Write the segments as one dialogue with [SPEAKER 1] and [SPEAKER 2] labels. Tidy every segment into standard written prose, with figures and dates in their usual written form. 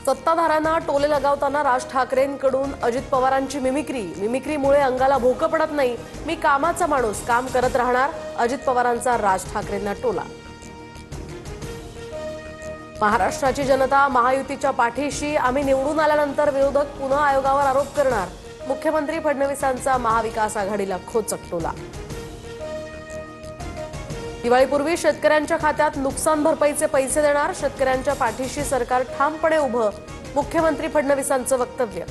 [SPEAKER 1] सत्ताधाऱ्यांना टोले लगावताना राज ठाकरेंकडून अजित पवारांची मिमिक्रीमुळे अंगाला भोकं पडत नाही, मी कामाचा माणूस, काम करत राहणार, अजित पवारांचा राज ठाकरेंना टोला। महाराष्ट्राची जनता महायुतीच्या पाठीशी, आम्ही निवडून आल्यानंतर विरोधक पुन्हा आयोगावर आरोप करणार, मुख्यमंत्री फडणवीसांचा महाविकास आघाडीला खोचक टोला। दिवाळीपूर्वी शेतकऱ्यांच्या खात्यात नुकसान भरपाईचे पैसे देणार, शेतकऱ्यांच्या पाठीशी सरकार ठामपणे उभं, मुख्यमंत्री फडणवीसांचं वक्तव्य।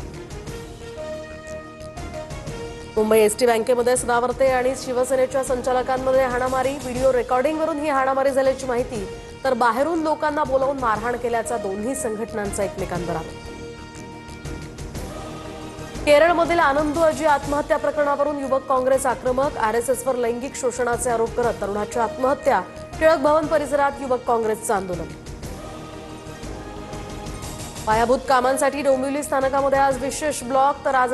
[SPEAKER 1] मुंबई एसटी बँकेमध्ये सदावर्ते आणि शिवसेनेच्या संचालकांमध्ये हाणामारी, व्हिडिओ रेकॉर्डिंगवरून ही हाणामारी झाल्याची माहिती, तर बाहेरून लोकांना बोलावून मारहाण केल्याचा दोन्ही संघटनांचा एकमेकांवर आरोप। केरळमधील आनंदू अजी आत्महत्या प्रकरणावरून युवक काँग्रेस आक्रमक, आरएसएसवर लैंगिक शोषणाचे आरोप करत तरुणाची आत्महत्या, टिळक भवन परिसरात युवक काँग्रेसचं आंदोलन। पायाभूत कामांसाठी डोंबिवली स्थानकामध्ये आज विशेष ब्लॉक, तर आज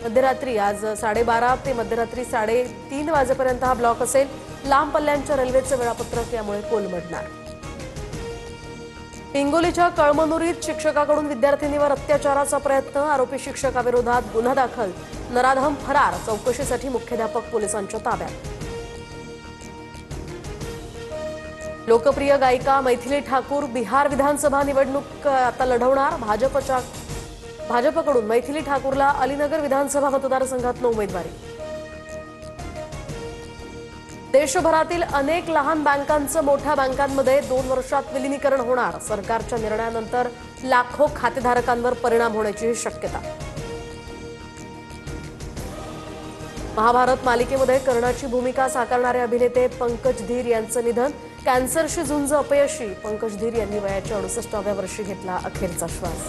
[SPEAKER 1] मध्यरात्री 12:30 ते मध्यरात्री 3:30 वाजेपर्यंत हा ब्लॉक असेल। लांब पल्ल्यांच्या रेल्वेचं वेळापत्रक यामुळे कोलमडणार। हिंगोलीच्या कळमनुरीत शिक्षकाकडून विद्यार्थिनीवर अत्याचाराचा प्रयत्न, आरोपी शिक्षकाविरोधात गुन्हा दाखल, नराधम फरार, चौकशीसाठी मुख्याध्यापक पोलिसांच्या ताब्यात। लोकप्रिय गायिका मैथिली ठाकूर बिहार विधानसभा निवडणूक आता लढवणार, भाजपकडून मैथिली ठाकूरला अलीनगर विधानसभा मतदारसंघातून उमेदवारी। देशभरातील अनेक लहान बँकांचं मोठ्या बँकांमध्ये 2 वर्षात विलीनीकरण होणार, सरकारच्या निर्णयानंतर लाखो खातेधारकांवर परिणाम होण्याची शक्यता। महाभारत मालिकेमध्ये कर्णाची भूमिका साकारणारे अभिनेते पंकज धीर यांचं निधन, कॅन्सरशी झुंज अपयशी, पंकज धीर यांनी वयाच्या 68व्या वर्षी घेतला अखेरचा श्वास।